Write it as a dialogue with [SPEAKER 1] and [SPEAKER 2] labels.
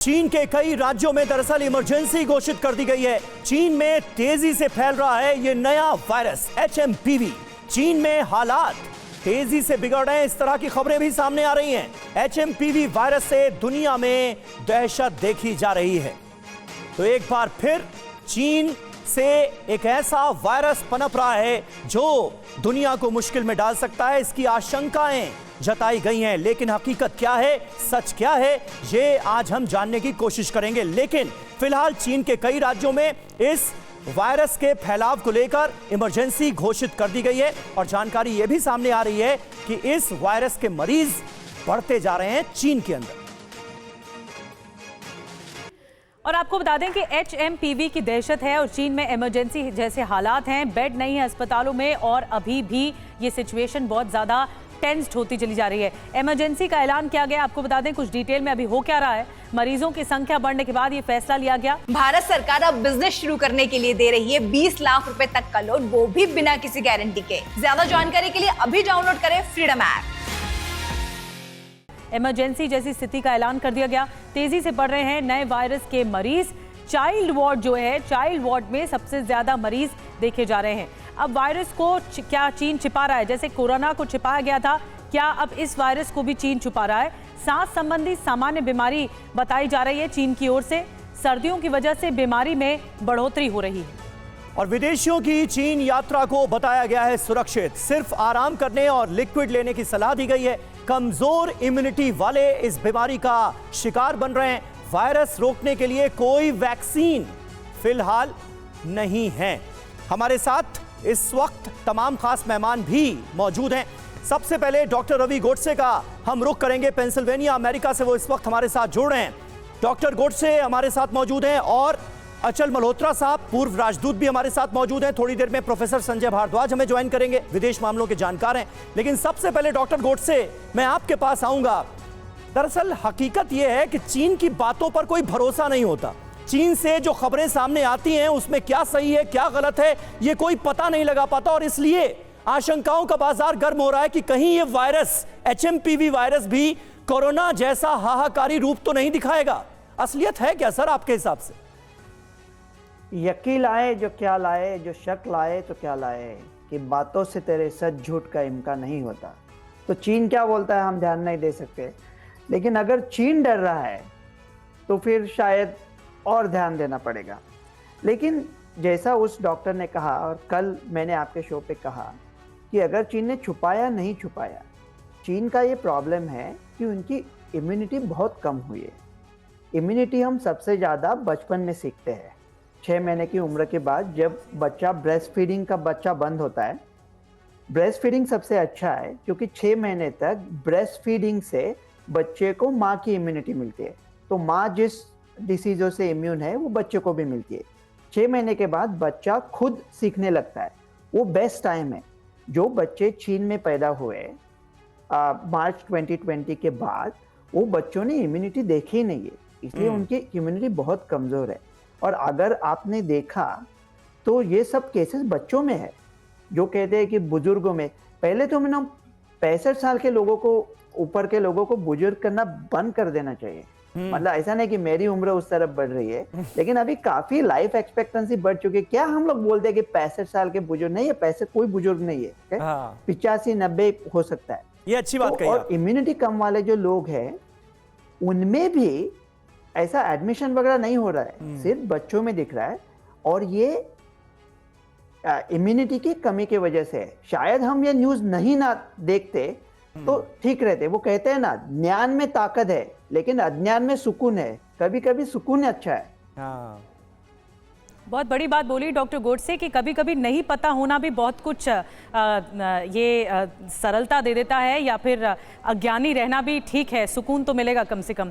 [SPEAKER 1] चीन के कई राज्यों में दरअसल इमरजेंसी घोषित कर दी गई है। चीन में तेजी से फैल रहा है ये नया वायरस HMPV। चीन में हालात तेजी से बिगड़ रहे हैं, इस तरह की खबरें भी सामने आ रही हैं। HMPV वायरस से दुनिया में दहशत देखी जा रही है। तो एक बार फिर चीन से एक ऐसा वायरस पनप रहा है जो दुनिया को मुश्किल में डाल सकता है, इसकी आशंकाएं जताई गई हैं। लेकिन हकीकत क्या है, सच क्या है, ये आज हम जानने की कोशिश करेंगे। लेकिन फिलहाल चीन के कई राज्यों में इस वायरस के फैलाव को लेकर इमरजेंसी घोषित कर दी गई है और जानकारी यह भी सामने आ रही है कि इस वायरस के मरीज बढ़ते जा रहे हैं चीन के अंदर।
[SPEAKER 2] और आपको बता दें कि HMPV की दहशत है और चीन में इमरजेंसी जैसे हालात हैं, बेड नहीं है अस्पतालों में और अभी भी ये सिचुएशन बहुत ज़्यादा टेंस्ड होती चली जा रही है। इमरजेंसी का ऐलान किया गया, आपको बता दें कुछ डिटेल में अभी हो क्या रहा है। मरीजों की संख्या बढ़ने के बाद ये फैसला लिया गया।
[SPEAKER 3] भारत सरकार अब बिजनेस शुरू करने के लिए दे रही है 20 लाख रुपए तक का लोन, वो भी बिना किसी गारंटी के। ज्यादा जानकारी के लिए अभी डाउनलोड करें फ्रीडम ऐप।
[SPEAKER 2] इमरजेंसी जैसी स्थिति का ऐलान कर दिया गया। तेजी से बढ़ रहे हैं नए वायरस के मरीज। चाइल्ड वार्ड जो है, चाइल्ड वार्ड में सबसे ज्यादा मरीज देखे जा रहे हैं। अब वायरस को क्या चीन छिपा रहा है? जैसे कोरोना को छिपाया गया था, क्या अब इस वायरस को भी चीन छुपा रहा है? सांस संबंधी सामान्य बीमारी बताई जा रही है चीन की ओर से। सर्दियों की वजह से बीमारी में बढ़ोतरी हो रही है
[SPEAKER 1] और विदेशियों की चीन यात्रा को बताया गया है सुरक्षित। सिर्फ आराम करने और लिक्विड लेने की सलाह दी गई है। कमजोर इम्यूनिटी वाले इस बीमारी का शिकार बन रहे हैं। वायरस रोकने के लिए कोई वैक्सीन फिलहाल नहीं है। हमारे साथ इस वक्त तमाम खास मेहमान भी मौजूद हैं। सबसे पहले डॉक्टर रवि गोडसे का हम रुख करेंगे। पेंसिल्वेनिया अमेरिका से वो इस वक्त हमारे साथ जुड़ रहे हैं। डॉक्टर गोडसे हमारे साथ मौजूद हैं और अचल मल्होत्रा साहब, पूर्व राजदूत, भी हमारे साथ मौजूद हैं। थोड़ी देर में प्रोफेसर संजय भारद्वाज हमें ज्वाइन करेंगे, विदेश मामलों के जानकार हैं। लेकिन सबसे पहले डॉक्टर गोडसे, मैं आपके पास आऊंगा। दरअसल हकीकत यह है कि चीन की बातों पर कोई भरोसा नहीं होता। चीन से जो खबरें सामने आती हैं उसमें क्या सही है क्या गलत है ये कोई पता नहीं लगा पाता और इसलिए आशंकाओं का बाजार गर्म हो रहा है कि कहीं ये वायरस HMPV वायरस भी कोरोना जैसा हाहाकारी रूप तो नहीं दिखाएगा। असलियत है क्या सर आपके हिसाब से?
[SPEAKER 4] यकीन लाए जो क्या लाए, जो शक लाए तो क्या लाए, कि बातों से तेरे सच झूठ का इम्कान नहीं होता। तो चीन क्या बोलता है हम ध्यान नहीं दे सकते, लेकिन अगर चीन डर रहा है तो फिर शायद और ध्यान देना पड़ेगा। लेकिन जैसा उस डॉक्टर ने कहा और कल मैंने आपके शो पे कहा कि अगर चीन ने छुपाया नहीं छुपाया, चीन का ये प्रॉब्लम है कि उनकी इम्यूनिटी बहुत कम हुई है। इम्यूनिटी हम सबसे ज़्यादा बचपन में सीखते हैं। 6 महीने की उम्र के बाद जब बच्चा ब्रेस्ट फीडिंग का बच्चा बंद होता है, ब्रेस्ट फीडिंग सबसे अच्छा है क्योंकि 6 महीने तक ब्रेस्ट फीडिंग से बच्चे को माँ की इम्यूनिटी मिलती है। तो माँ जिस डिसीज़ों से इम्यून है वो बच्चे को भी मिलती है। 6 महीने के बाद बच्चा खुद सीखने लगता है, वो बेस्ट टाइम है। जो बच्चे चीन में पैदा हुए मार्च 2020 के बाद, वो बच्चों ने इम्यूनिटी देखी ही नहीं है, इसलिए उनकी इम्यूनिटी बहुत कमज़ोर है। और अगर आपने देखा तो ये सब केसेस बच्चों में है। जो कहते हैं कि बुजुर्गों में, पहले तो मैंने 65 साल के लोगों को, ऊपर के लोगों को बुजुर्ग करना बंद कर देना चाहिए। मतलब ऐसा नहीं कि मेरी उम्र उस तरफ बढ़ रही है, लेकिन अभी काफी लाइफ एक्सपेक्टेंसी बढ़ चुकी है। क्या हम लोग बोलते हैं कि 65 साल के बुजुर्ग नहीं है? 65 कोई बुजुर्ग नहीं है, 85-90 हो सकता है।
[SPEAKER 1] ये अच्छी बात कही।
[SPEAKER 4] और इम्यूनिटी कम वाले जो लोग हैं उनमें भी ऐसा एडमिशन वगैरह नहीं हो रहा है, सिर्फ बच्चों में दिख रहा है। और ये इम्यूनिटी की कमी की वजह से है। शायद हम ये न्यूज़ नहीं ना देखते तो ठीक रहते। वो कहते हैं ना, ज्ञान में ताकत है लेकिन अज्ञान में सुकून है। कभी कभी सुकून अच्छा है।
[SPEAKER 2] बहुत बड़ी बात बोली डॉक्टर गोडसे कि कभी कभी नहीं पता होना भी बहुत कुछ सरलता दे देता है, या फिर अज्ञानी रहना भी ठीक है, सुकून तो मिलेगा कम से कम।